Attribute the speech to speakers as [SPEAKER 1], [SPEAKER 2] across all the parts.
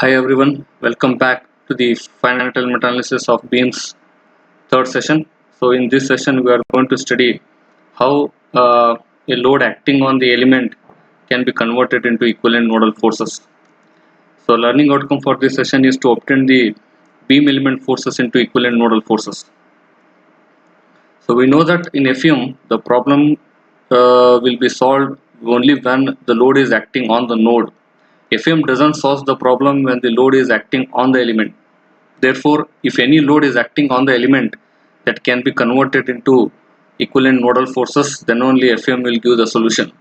[SPEAKER 1] Hi everyone, welcome back to the fundamental meta-analysis of beams third session. So in this session we are going to study how a load acting on the element can be converted into equivalent nodal forces. So learning outcome for this session is to obtain the beam element forces into equivalent nodal forces. So we know that in FEM the problem will be solved only when the load is acting on the node. FEM doesn't solve the problem when the load is acting on the element. Therefore, if any load is acting on the element that can be converted into equivalent nodal forces, then only FEM will give the solution.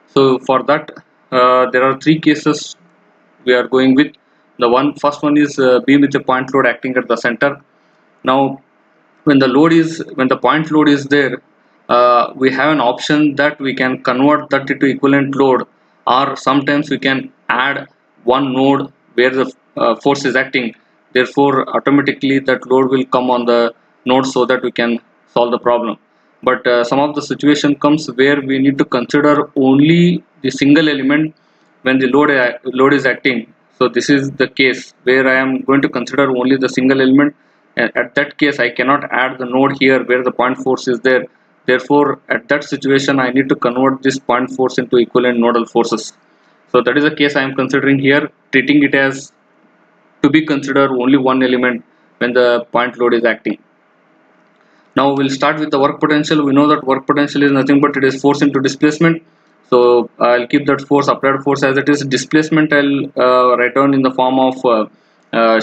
[SPEAKER 1] So for that, there are three cases we are going with. The first one is beam with a point load acting at the center. Now, when the point load is there, we have an option that we can convert that into equivalent load, or sometimes we can add one node where the force is acting. Therefore, automatically that load will come on the node so that we can solve the problem. But some of the situation comes where we need to consider only the single element when the load is acting. So this is the case where I am going to consider only the single element. At that case, I cannot add the node here where the point force is there. Therefore, at that situation, I need to convert this point force into equivalent nodal forces. So that is the case I am considering here, treating it as to be considered only one element when the point load is acting. Now we'll start with the work potential. We know that work potential is nothing but it is force into displacement. So I'll keep that force, applied force, as it is. Displacement I'll write down in the form of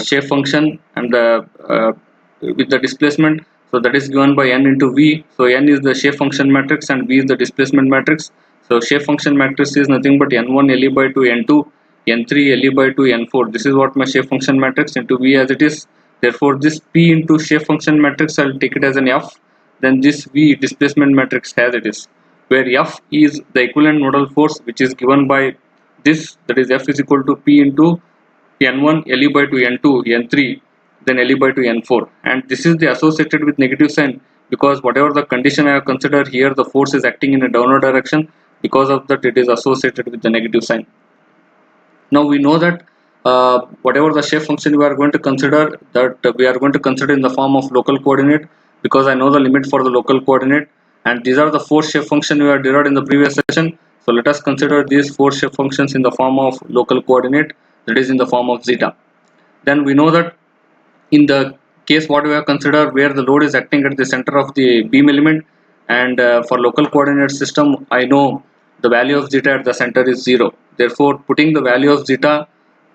[SPEAKER 1] shape function, and with the displacement. So that is given by n into v. So n is the shape function matrix and v is the displacement matrix. So shape function matrix is nothing but n1 Le by 2 n2 n3 Le by 2 n4. This is what my shape function matrix into v as it is. Therefore, this P into shape function matrix, I'll take it as an F. Then this V displacement matrix as it is, where F is the equivalent nodal force which is given by this, that is F is equal to P into N1 Le by 2 N2 N3 then Le by 2 N4, and this is the associated with negative sign because whatever the condition I have considered here, the force is acting in a downward direction. Because of that, it is associated with the negative sign. Now we know that whatever the shape function we are going to consider, that we are going to consider in the form of local coordinate, because I know the limit for the local coordinate, and these are the four shape function we have derived in the previous session. So let us consider these four shape functions in the form of local coordinate, that is in the form of zeta. Then we know that in the case what we have considered where the load is acting at the center of the beam element, and for local coordinate system I know the value of zeta at the center is 0. Therefore, putting the value of zeta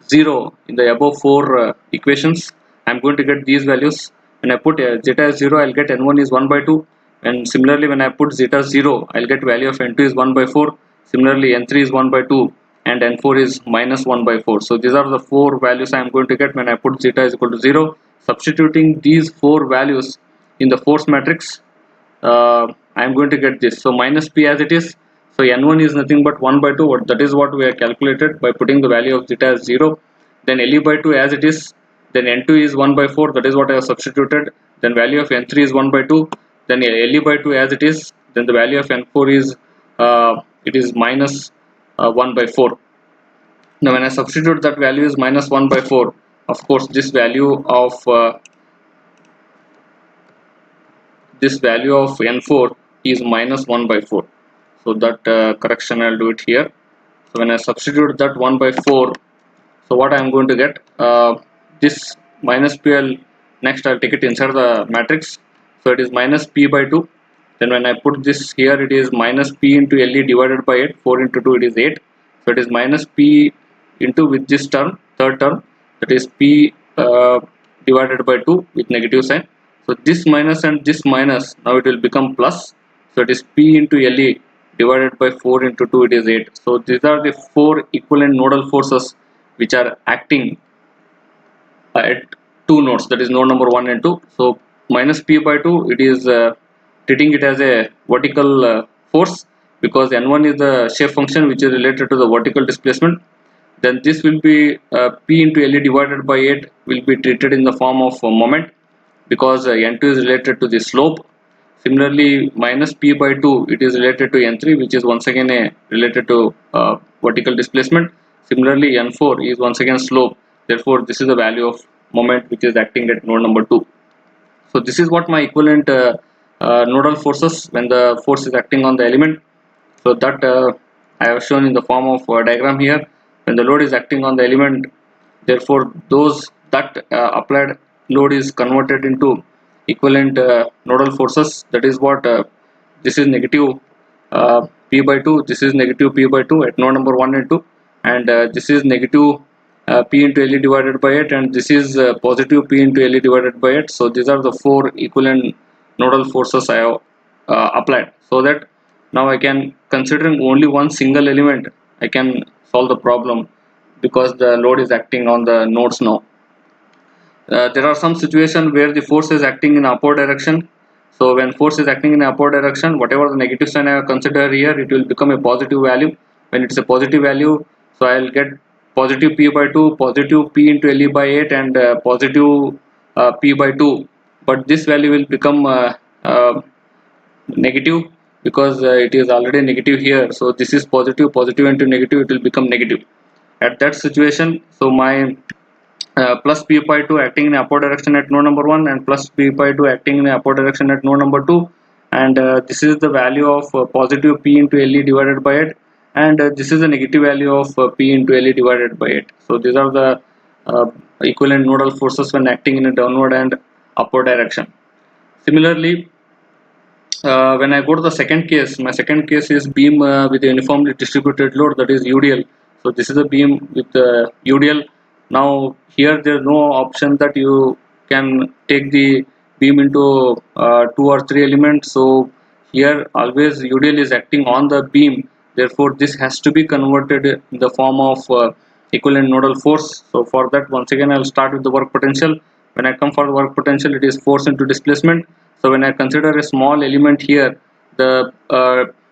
[SPEAKER 1] 0 in the above four equations, I am going to get these values. When I put zeta as 0, I'll get n1 is 1 by 2, and similarly when I put zeta 0, I'll get value of n2 is 1 by 4. Similarly, n3 is 1 by 2 and n4 is minus 1 by 4. So these are the four values I am going to get when I put zeta is equal to 0. Substituting these four values in the force matrix, I am going to get this. So minus p as it is. So n1 is nothing but 1 by 2. That is what we have calculated by putting the value of zeta as 0. Then Le by 2 as it is. Then n2 is 1 by 4. That is what I have substituted. Then value of n3 is 1 by 2. Then Le by 2 as it is. Then the value of n4 is it is minus 1 by 4. Now when I substitute that value is minus 1 by 4, of course this value of n4 is minus 1 by 4. So that correction I'll do it here. So when I substitute that 1 by 4, so what I am going to get, this minus p, next I'll take it inside the matrix. So it is minus p by 2. Then when I put this here, it is minus p into Le divided by 8. 4 into 2, it is 8. So it is minus p into with this term, third term, that is p divided by 2 with negative sign. So this minus and this minus, now it will become plus. So it is p into Le divided by 4 into 2, it is 8. So these are the four equivalent nodal forces which are acting at two nodes, that is node number 1 and 2. So minus p by 2, it is treating it as a vertical force, because n1 is the shape function which is related to the vertical displacement. Then this will be p into Le divided by 8 will be treated in the form of moment, because n2 is related to the slope. Similarly, minus p by 2, it is related to n3, which is once again related to vertical displacement. Similarly, n4 is once again slope. Therefore, this is the value of moment which is acting at node number 2. So this is what my equivalent nodal forces when the force is acting on the element. So that I have shown in the form of a diagram here. When the load is acting on the element, therefore those that applied load is converted into equivalent nodal forces. That is what this is negative p by 2, this is negative p by 2 at node number 1 and 2, and this is negative p into Le divided by 8, and this is positive p into Le divided by 8. So these are the four equivalent nodal forces I have applied, so that now I can, considering only one single element, I can solve the problem because the load is acting on the nodes now. There are some situations where the force is acting in upward direction. So when force is acting in upward direction, whatever the negative sign I consider here, it will become a positive value. When it's a positive value, so I'll get positive p by 2, positive p into Le by 8, and positive p by 2. But this value will become negative because it is already negative here. So this is positive, positive into negative, it will become negative. At that situation, so my plus p by 2 acting in upward direction at node number 1, and plus p by 2 acting in upward direction at node number 2, and this is the value of positive p into Le divided by 8, and this is the negative value of p into Le divided by 8. So these are the uh, equivalent nodal forces when acting in a downward and upward direction. Similarly, when I go to the second case, my second case is beam with a uniformly distributed load, that is UDL. So this is a beam with UDL. Now here there is no option that you can take the beam into 2 or 3 elements. So here always UDL is acting on the beam. Therefore this has to be converted in the form of equivalent nodal force. So for that, once again I will start with the work potential. When I come for the work potential, it is force into displacement. So when I consider a small element here, the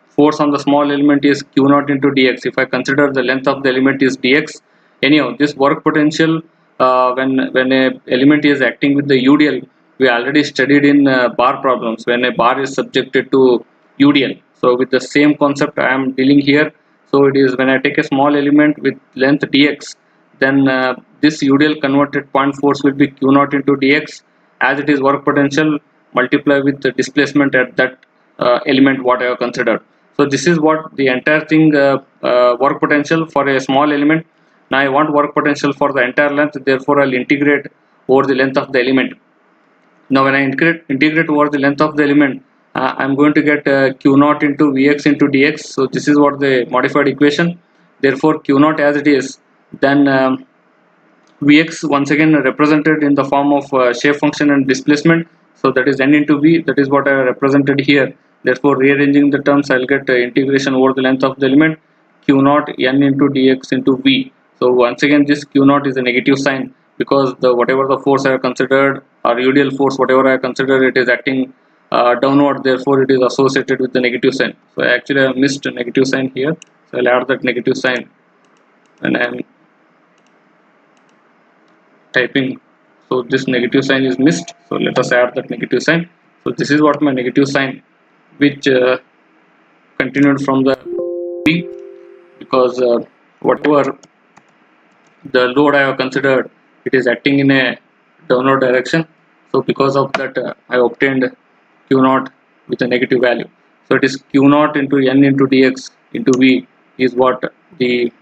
[SPEAKER 1] force on the small element is q naught into dx. If I consider the length of the element is dx, anyhow this work potential when a element is acting with the UDL, we already studied in bar problems when a bar is subjected to UDL. So with the same concept I am dealing here. So it is when I take a small element with length dx, then this UDL converted point force will be q naught into dx, as it is work potential multiply with the displacement at that element what I have considered. So this is what the entire thing work potential for a small element. Now I want work potential for the entire length, therefore I'll integrate over the length of the element. Now when I integrate over the length of the element, I'm going to get q naught into vx into dx. So this is what the modified equation. Therefore q naught as it is, then Vx once again represented in the form of shape function and displacement. So that is n into v, that is what I represented here. Therefore rearranging the terms, I'll get integration over the length of the element q naught n into dx into v. So once again this q naught is a negative sign because the whatever the force I have considered, or UDL force whatever I have considered, it is acting downward, therefore it is associated with the negative sign. So actually I have missed a negative sign here, so I'll add that negative sign when I am typing. So this negative sign is missed, so let us add that negative sign. So this is what my negative sign, which continued from the B, because whatever the load I have considered, it is acting in a downward direction. So because of that I obtained q naught with a negative value. So it is q naught into n into dx into v is what the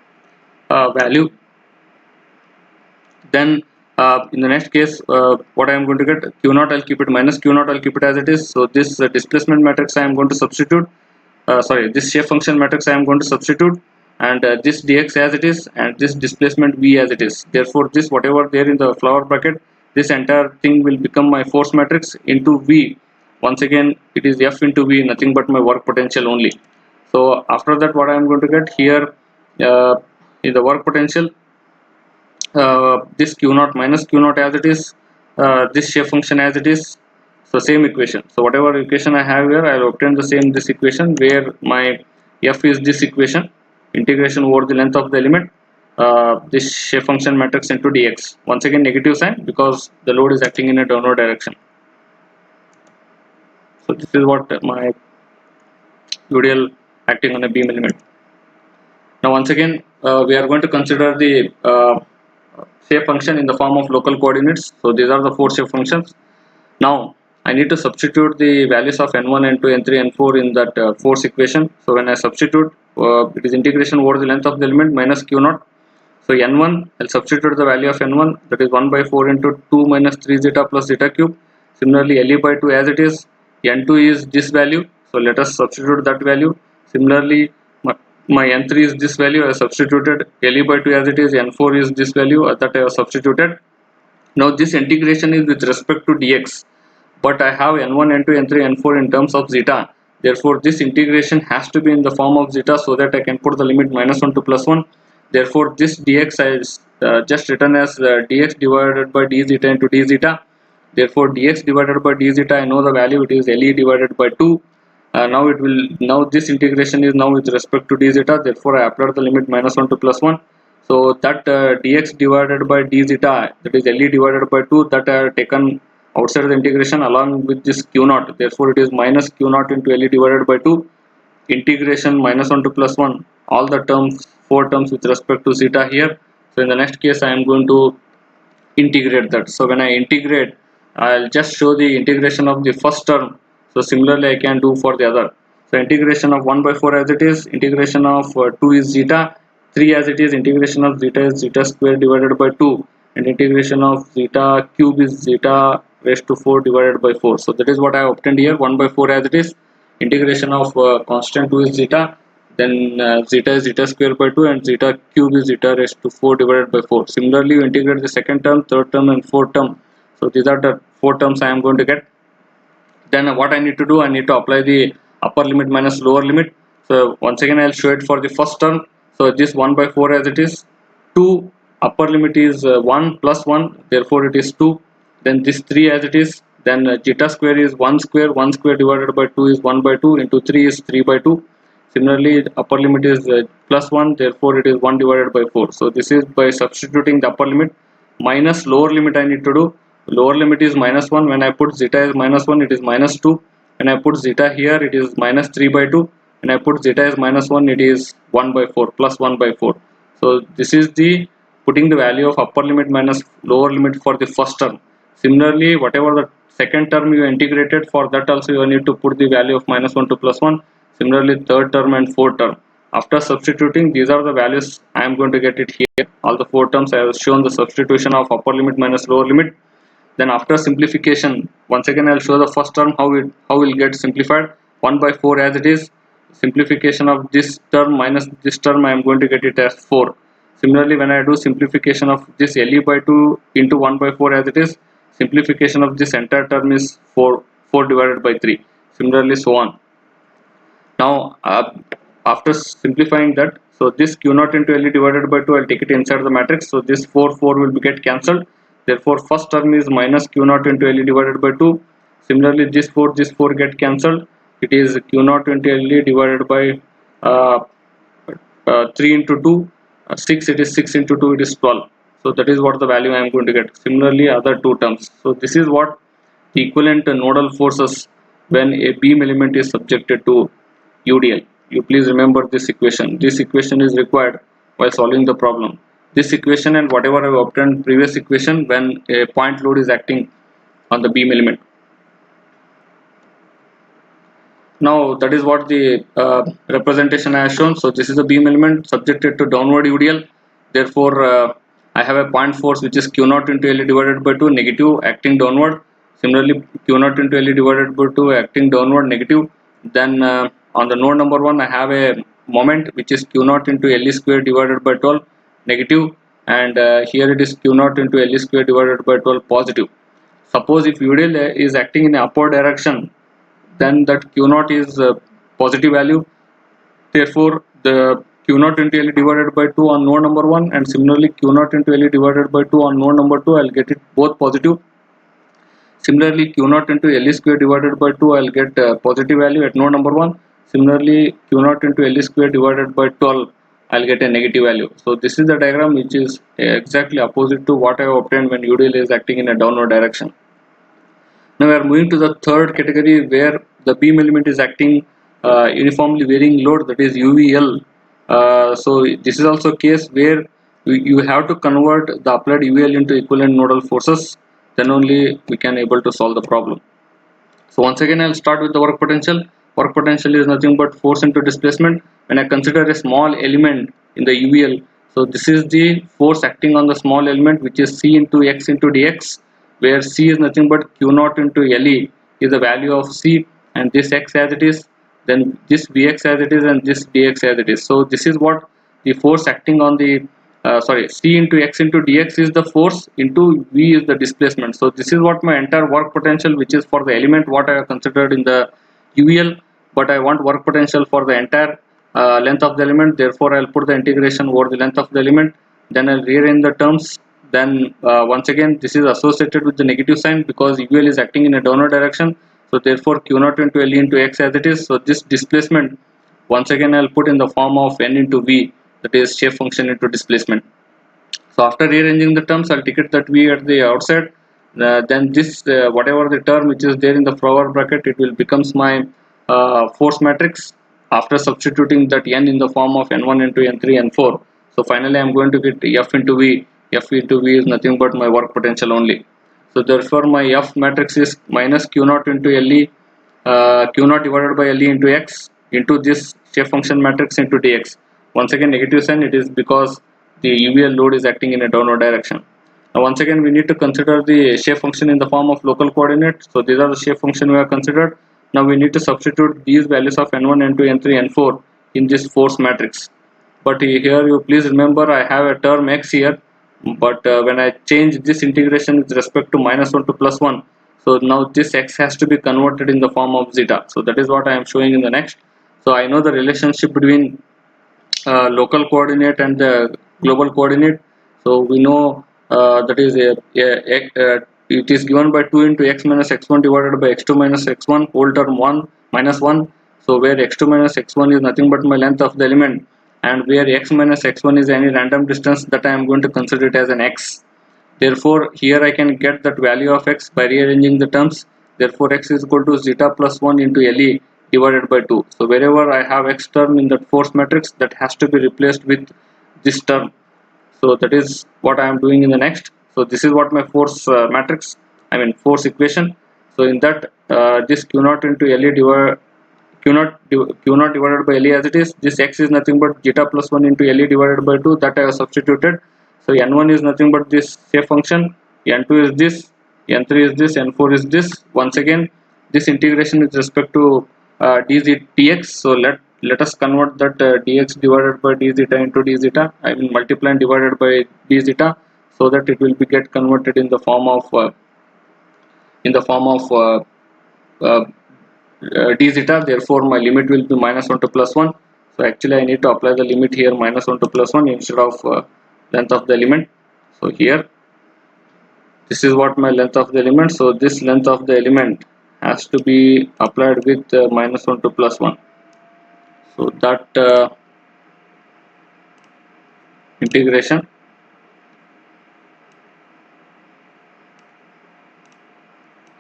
[SPEAKER 1] value. Then in the next case, what I am going to get, q naught I'll keep it minus q naught, I'll keep it as it is. So this displacement matrix I am going to substitute, sorry, this shape function matrix I am going to substitute, and this dx as it is, and this displacement v as it is. Therefore this whatever there in the flower bracket, this entire thing will become my force matrix into v. Once again it is f into v, nothing but my work potential only. So after that, what I am going to get here in the work potential, this q naught minus q naught as it is, this shape function as it is. So same equation. So whatever equation I have here, I will obtain the same this equation where my f is this equation, integration over the length of the element, this shape function matrix into dx. Once again negative sign because the load is acting in a downward direction. So this is what my UDL acting on a beam element. Now once again we are going to consider the shape function in the form of local coordinates. So these are the four shape functions. Now I need to substitute the values of n1, n2, n3, n4 in that force equation. So when I substitute, it is integration over the length of the element minus q naught. So n1, I'll substitute the value of n1, that is 1 by 4 into 2 minus 3 zeta plus zeta cube. Similarly, Le by 2 as it is, n2 is this value, so let us substitute that value. Similarly, my n3 is this value, I have substituted. Le by 2 as it is, n4 is this value that I have substituted. Now this integration is with respect to dx, but I have n1, n2, n3, n4 in terms of zeta. Therefore, this integration has to be in the form of zeta so that I can put the limit minus 1 to plus 1. Therefore, this dx is just written as dx divided by d zeta into d zeta. Therefore, dx divided by d zeta, I know the value, it is Le divided by 2. Now this integration is now with respect to d zeta. Therefore, I apply the limit minus 1 to plus 1. So that dx divided by d zeta, that is Le divided by 2, that I have taken outside the integration along with this q naught. Therefore, it is minus q naught into Le divided by 2, integration minus 1 to plus 1, all the terms, 4 terms with respect to zeta here. So in the next case, I am going to integrate that. So when I integrate, I'll just show the integration of the first term. So similarly, I can do for the other. So integration of 1 by 4 as it is, integration of 2 is zeta, 3 as it is, integration of zeta is zeta square divided by 2, and integration of zeta cube is zeta raised to 4 divided by 4. So that is what I have obtained here, 1 by 4 as it is, integration of constant 2 is zeta, then zeta is zeta square by 2, and zeta cube is zeta raised to 4 divided by 4. Similarly, you integrate the second term, third term, and fourth term. So these are the 4 terms I am going to get. Then what I need to do, I need to apply the upper limit minus lower limit. So once again, I'll show it for the first term. So this 1 by 4 as it is, 2 upper limit is 1 plus 1, therefore it is 2. Then this 3 as it is, then zeta square is 1 square, 1 square divided by 2 is 1 by 2, into 3 is 3 by 2. Similarly, the upper limit is plus 1, therefore it is 1 divided by 4. So this is by substituting the upper limit minus lower limit I need to do. Lower limit is minus 1. When I put zeta is minus 1, it is minus 2. When I put zeta here, it is minus 3 by 2. When I put zeta is minus 1, it is 1 by 4, plus 1 by 4. So this is the putting the value of upper limit minus lower limit for the first term. Similarly, whatever the second term you integrated, for that also you need to put the value of minus 1 to plus 1. Similarly, third term and fourth term. After substituting, these are the values I am going to get it here. All the 4 terms I have shown the substitution of upper limit minus lower limit. Then after simplification, once again I'll show the first term how it will get simplified. 1 by 4 as it is, simplification of this term minus this term, I am going to get it as 4. Similarly, when I do simplification of this Le by 2 into 1 by 4 as it is, simplification of this entire term is 4 divided by 3. Similarly, so on. Now after simplifying that, so this q naught into Le divided by 2, I'll take it inside the matrix. So this 4 will get cancelled. Therefore, first term is minus q naught into Le divided by 2. Similarly, this 4 get cancelled. It is q naught into Le divided by 3 into 2. 6, it is 6 into 2, it is 12. So that is what the value I am going to get. Similarly, other 2 terms. So this is what the equivalent nodal forces when a beam element is subjected to UDL. You please remember this equation. This equation is required while solving the problem. This equation and whatever I have obtained previous equation when a point load is acting on the beam element. Now that is what the representation I have shown. So this is a beam element subjected to downward UDL. Therefore, I have a point force which is q naught into Le divided by 2 negative acting downward. Similarly, q naught into Le divided by 2 acting downward negative. Then on the node number 1, I have a moment which is q naught into Le square divided by 12 negative, and here it is q naught into Le square divided by 12 positive. Suppose if UDL is acting in upward direction, then that q naught is positive value. Therefore, the q naught into Le divided by 2 on node number 1, and similarly q naught into Le divided by 2 on node number 2, I'll get it both positive. Similarly, q naught into Le square divided by 2, I'll get positive value at node number 1. Similarly, q naught into Le square divided by 12, I'll get a negative value. So this is the diagram which is exactly opposite to what I have obtained when UDL is acting in a downward direction. Now we are moving to the third category where the beam element is acting uniformly varying load, that is UVL. So this is also a case where you have to convert the applied UL into equivalent nodal forces, then only we can able to solve the problem. So once again I'll start with the work potential. Work potential is nothing but force into displacement. When I consider a small element in the UVL, so this is the force acting on the small element, which is C into X into dx, where C is nothing but Q naught into LE is the value of C, and this X as it is, then this Vx as it is, and this dx as it is. So this is what the force acting on the C into X into dx is the force, into V is the displacement. So this is what my entire work potential, which is for the element what I have considered in the UVL, but I want work potential for the entire length of the element. Therefore I'll put the integration over the length of the element, then I'll rearrange the terms. Then once again this is associated with the negative sign because UL is acting in a downward direction. So therefore Q naught into LE into X as it is. So this displacement once again I'll put in the form of N into V, that is shape function into displacement. So after rearranging the terms, I'll take it that V at the outside. Then this whatever the term which is there in the forward bracket, it will becomes my force matrix after substituting that N in the form of N1, N2, N3, N4. So finally I'm going to get F into V. F into V is nothing but my work potential only. So therefore my F matrix is minus Q naught into LE, Q naught divided by LE into X into this shape function matrix into dx. Once again negative sign, it is because the UVL load is acting in a downward direction. Now once again we need to consider the shape function in the form of local coordinates. So these are the shape function we have considered. Now we need to substitute these values of N1, N2, N3, N4 in this force matrix. But here you please remember I have a term X here, but when I change this integration with respect to -1 to +1, so now this X has to be converted in the form of zeta. So that is what I am showing in the next. So I know the relationship between local coordinate and the global coordinate. So we know that is it is given by 2 into x minus x1 divided by x2 minus x1 whole term 1 minus 1. So where x2 minus x1 is nothing but my length of the element, and where x minus x1 is any random distance that I am going to consider it as an x. Therefore here I can get that value of x by rearranging the terms. Therefore x is equal to zeta plus 1 into LE divided by 2. So wherever I have x term in that force matrix, that has to be replaced with this term. So that is what I am doing in the next. So this is what my force matrix, I mean force equation. So in that this Q naught into LE divided Q naught divided by LE as it is, this x is nothing but zeta plus 1 into LE divided by 2, that I have substituted. So N1 is nothing but this shape function, N2 is this, N3 is this, N4 is this. Once again this integration with respect to dx. So let us convert that dx divided by d zeta into d zeta, I mean multiply and divided by d zeta, so that it will be get converted in the form of uh, d zeta. Therefore my limit will be -1 to +1. So actually I need to apply the limit here -1 to +1 instead of length of the element. So here this is what my length of the element. So this length of the element has to be applied with -1 to +1. So that integration,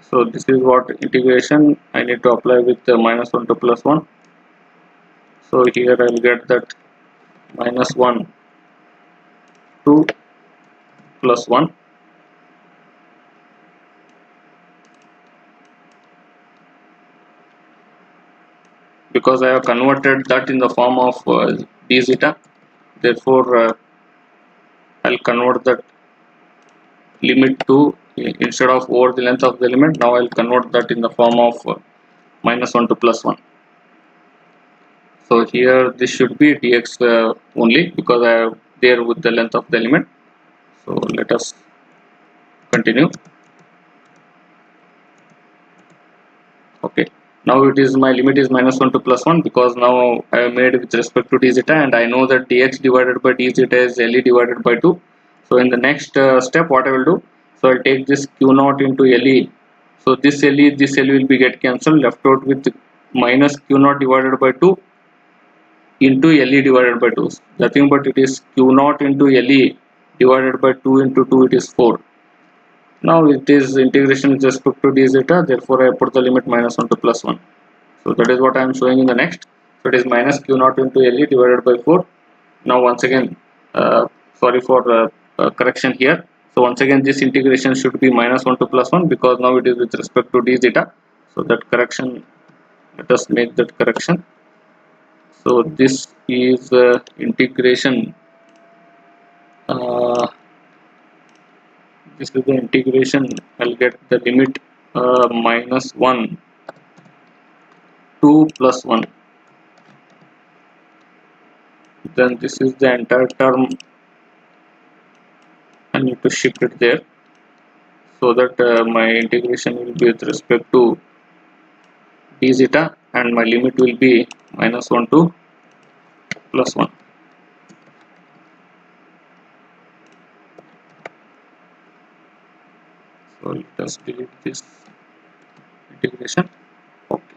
[SPEAKER 1] so this is what integration I need to apply with -1 to +1. So here I will get that -1 to +1. Because I have converted that in the form of d zeta. Therefore I'll convert that limit to, instead of over the length of the element, now I'll convert that in the form of -1 to +1. So here this should be dx only, because I have there with the length of the element. So let us continue. Okay, now it is my limit is -1 to +1, because now I have made with respect to d zeta, and I know that dx divided by d zeta is LE divided by 2. So in the next step what I will do, so I'll take this q naught into LE. So this LE will be get cancelled, left out with minus q naught divided by 2 into LE divided by 2. Nothing but it is q naught into LE divided by 2 into 2, it is 4. Now it is integration with respect to d zeta, therefore I put the limit -1 to +1. So that is what I am showing in the next. So it is minus q naught into LE divided by 4. Now once again sorry for correction here. So once again this integration should be -1 to +1 because now it is with respect to d zeta. So that correction, let us make that correction. So this is integration, uh, this is the integration. I'll get the limit -1 to +1, then this is the entire term. I need to shift it there so that my integration will be with respect to d zeta and my limit will be -1 to +1. So let us delete this integration. Okay.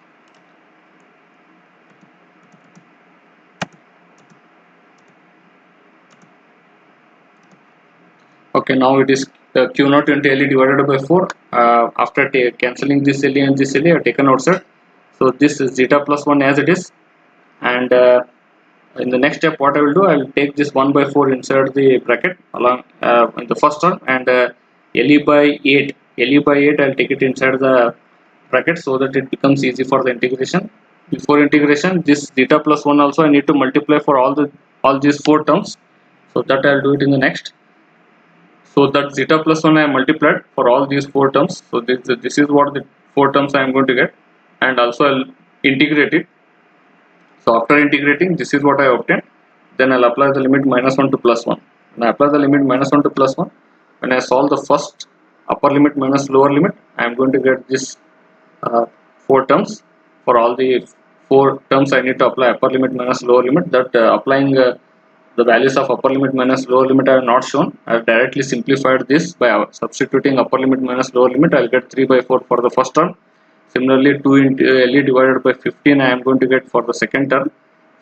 [SPEAKER 1] Okay, now it is Q0 into LE divided by 4. After cancelling this LE and this LE, I have taken outside. So this is zeta plus 1 as it is. And in the next step, what I will do, I will take this 1 by 4 inside the bracket along in the first term, and LE by 8. LE by 8, I will take it inside the bracket so that it becomes easy for the integration. Before integration, this zeta plus 1 also I need to multiply for all these 4 terms. So that I will do it in the next. So that zeta plus 1 I multiplied for all these 4 terms. So this is what the 4 terms I am going to get, and also I'll integrate it. So after integrating, this is what I obtained. Then I'll apply the limit -1 to +1. When I apply the limit -1 to +1, when I solve the first upper limit minus lower limit, I am going to get this 4 terms. For all the 4 terms, I need to apply upper limit minus lower limit. That applying the values of upper limit minus lower limit are not shown. I have directly simplified this by substituting upper limit minus lower limit. I'll get 3 by 4 for the first term. Similarly, 2 into LE divided by 15 I am going to get for the second term.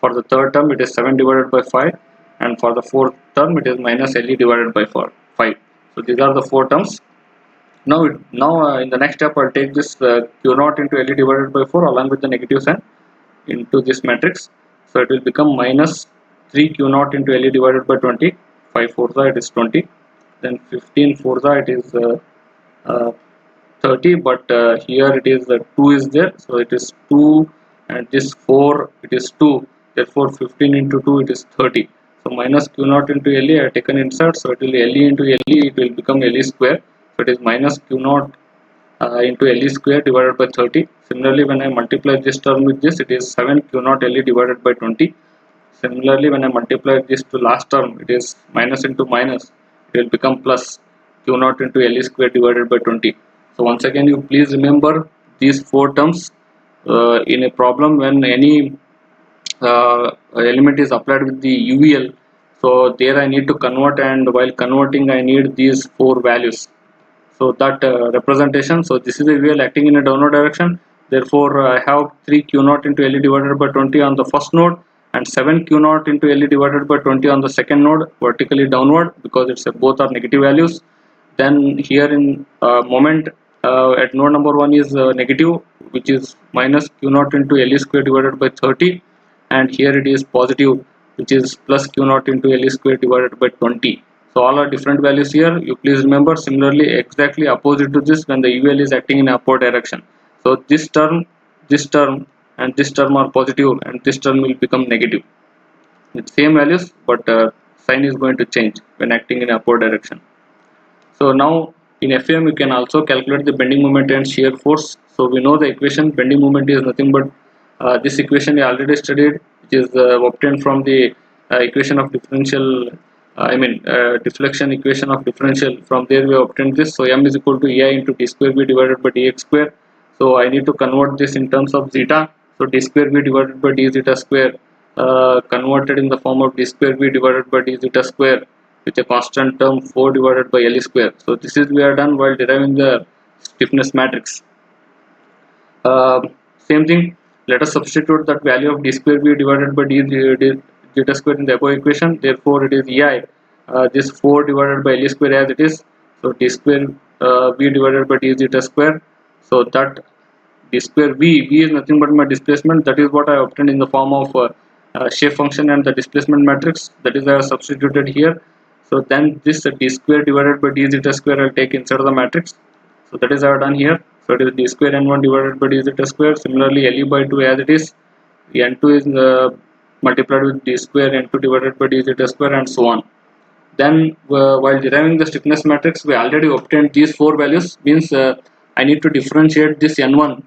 [SPEAKER 1] For the third term, it is 7 divided by 5, and for the fourth term, it is minus LE divided by 5. So these are the 4 terms. Now in the next step, I'll take this Q0 into LE divided by 4 along with the negative sign into this matrix. So it will become minus 3 Q0 into LE divided by 20. 5 fourths it is 20. Then 15 fourths it is uh, 30, but here it is 2 is there, so it is 2, and this 4 it is 2, therefore 15 into 2 it is 30. So minus Q0 into LE I have taken inside, so it will LE into LE, it will become LE square. So it is minus Q0 into LE square divided by 30. Similarly, when I multiply this term with this, it is 7 Q0 LE divided by 20. Similarly, when I multiply this to last term, it is minus into minus, it will become plus Q0 into LE square divided by 20. So once again, you please remember these 4 terms in a problem when any element is applied with the UVL. So there I need to convert, and while converting I need these 4 values. So that representation, so this is a UVL acting in a downward direction. Therefore I have 3 Q0 into LE divided by 20 on the first node, and 7 Q0 into LE divided by 20 on the second node, vertically downward, because it's both are negative values. Then here in moment at node number 1 is negative, which is minus Q0 into LE square divided by 30, and here it is positive, which is plus Q0 into LE square divided by 20. So all are different values here. You please remember, similarly exactly opposite to this when the UL is acting in upward direction. So this term and this term are positive, and this term will become negative with same values, but sign is going to change when acting in upward direction. So now in FEM you can also calculate the bending moment and shear force. So we know the equation. Bending moment is nothing but this equation we already studied, which is obtained from the equation of differential, deflection equation of differential. From there we obtained this. So m is equal to ai into d square b divided by dx square. So I need to convert this in terms of zeta. So d square b divided by d zeta square converted in the form of d square b divided by d zeta square with a constant term 4 divided by L square. So this is we are done while deriving the stiffness matrix. Same thing, let us substitute that value of d square b divided by d zeta square in the above equation. Therefore it is ei this 4 divided by L square as it is. So d square b divided by d zeta square. So that d square v is nothing but my displacement. That is what I obtained in the form of shape function and the displacement matrix. That is I have substituted here. So then this d square divided by d zeta square I'll take inside the matrix. So that is I've done here. So it is d square n1 divided by d zeta square. Similarly, Le by 2 as it is. The n2 is multiplied with d square n2 divided by d zeta square, and so on. Then while deriving the stiffness matrix, we already obtained these four values. Means I need to differentiate this n1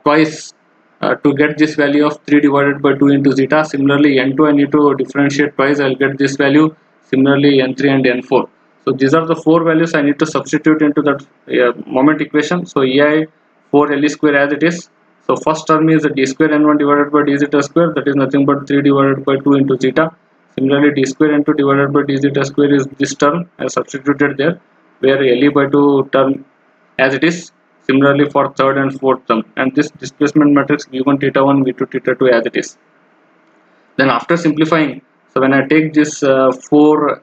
[SPEAKER 1] twice to get this value of 3 divided by 2 into zeta. Similarly, n2 I need to differentiate twice. I'll get this value. Similarly, n3 and n4. So these are the four values I need to substitute into that moment equation. So ei 4 Le square as it is. So first term is d square n1 divided by d zeta square. That is nothing but 3 divided by 2 into zeta. Similarly, d square n2 divided by d zeta square is this term. I substituted there, where Le by 2 term as it is. Similarly for third and fourth term, and this displacement matrix v1 theta 1 v2 theta 2 as it is. Then after simplifying, so when I take this 4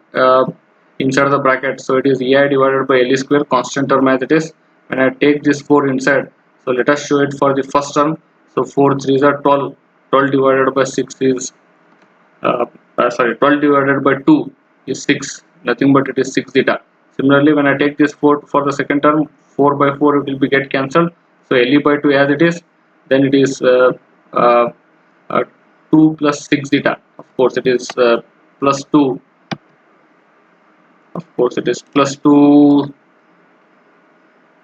[SPEAKER 1] inside the bracket, so it is ei divided by Le square, constant term as it is. When I take this 4 inside, so let us show it for the first term. So 4 3s are 12. 12 divided by 6 is 12 divided by 2 is 6, nothing but it is 6 zeta. Similarly, when I take this 4 for the second term, 4 by 4 it will be get cancelled. So Le by 2 as it is, then it is uh, 2 plus 6 zeta. Of course, it is plus 2. Of course, it is plus 2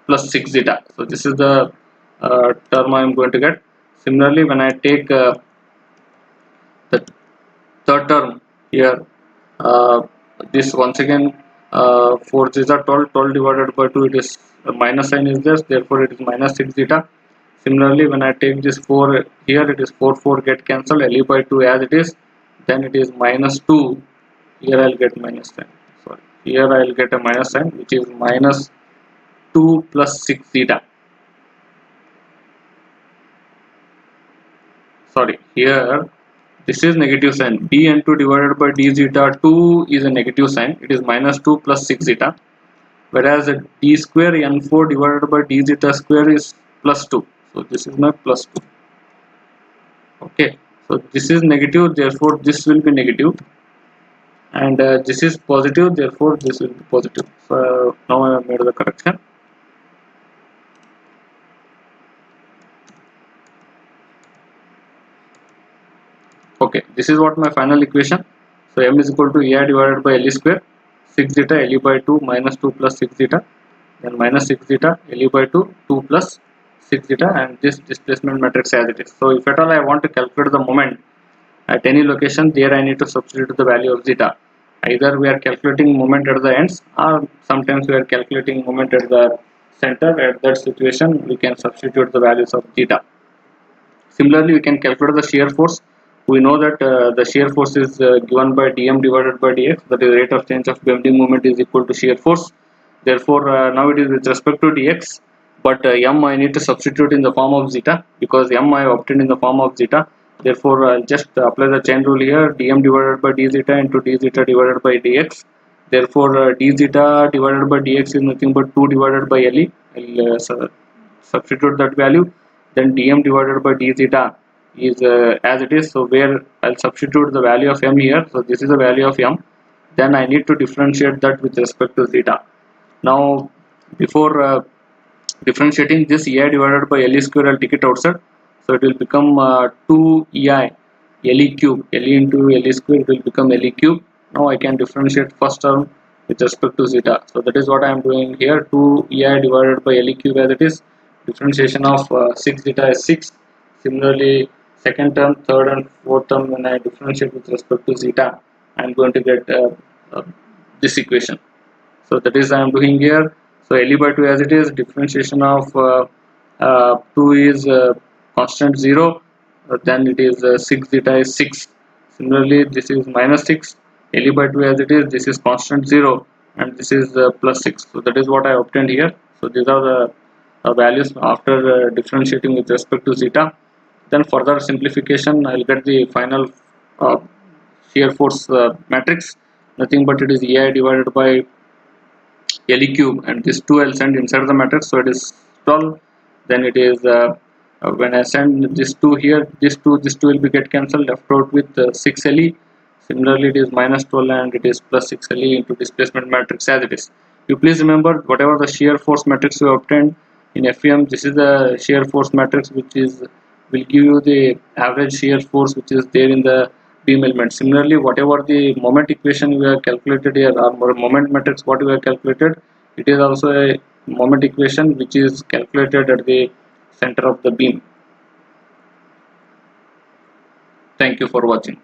[SPEAKER 1] plus 6 zeta. So this is the term I am going to get. Similarly, when I take the third term here, this once again 4 zeta 12, 12 divided by 2, it is minus sign is there, therefore it is minus 6 zeta. Similarly, when I take this 4 here, it is 4 4 get cancelled, Le by 2 as it is, then it is minus 2. Here I'll get minus sign. Sorry, here I'll get a minus sign, which is minus 2 plus 6 zeta. Sorry, here this is negative sign. dn2 divided by d zeta 2 is a negative sign. It is minus 2 plus 6 zeta. Whereas d square n4 divided by d zeta square is plus 2. So this is my plus 2. Okay. So this is negative, therefore this will be negative. And this is positive, therefore this will be positive. So now I have made the correction. Okay, this is what my final equation. So m is equal to ei divided by Le square, 6 zeta Le by 2 minus 2 plus 6 zeta, then minus 6 zeta Le by 2 2 plus 6 zeta, and this displacement matrix as it is. So if at all I want to calculate the moment at any location, there I need to substitute the value of zeta. Either we are calculating moment at the ends, or sometimes we are calculating moment at the center. At that situation, we can substitute the values of zeta. Similarly, we can calculate the shear force. We know that the shear force is given by dm divided by dx, that is rate of change of bending moment is equal to shear force. Therefore, now it is with respect to dx, but m I need to substitute in the form of zeta, because m I obtained in the form of zeta. Therefore, I'll just apply the chain rule here, dm divided by d zeta into d zeta divided by dx. Therefore, d zeta divided by dx is nothing but 2 divided by Le. I'll substitute that value. Then dm divided by d zeta is as it is, so where I'll substitute the value of m here. So this is the value of m, then I need to differentiate that with respect to zeta. Now before differentiating this ei divided by Le square, I'll take it outside, so it will become 2 ei Le cube, Le into Le square will become Le cube. Now I can differentiate first term with respect to zeta. So that is what I am doing here, 2 ei divided by Le cube as it is. Differentiation of 6 zeta is 6. Similarly, second term, third and fourth term, when I differentiate with respect to zeta, I am going to get this equation. So that is I am doing here. So Le by 2 as it is, differentiation of 2 is constant 0, then it is 6 zeta is 6. Similarly, this is minus 6. Le by 2 as it is, this is constant 0, and this is plus 6. So that is what I obtained here. So these are the values after differentiating with respect to zeta. Then further simplification, I'll get the final shear force matrix. Nothing but it is ei divided by Le cube, and this 2 I'll send inside the matrix, so it is 12. Then it is when I send this 2 here, this 2 will be get cancelled, left out with 6 Le. Similarly, it is minus 12 and it is plus 6 LE into displacement matrix as it is. You please remember whatever the shear force matrix you obtained in FEM, this is the shear force matrix which is will give you the average shear force which is there in the beam element. Similarly, whatever the moment equation we have calculated here or moment matrix what we have calculated, it is also a moment equation which is calculated at the center of the beam. Thank you for watching.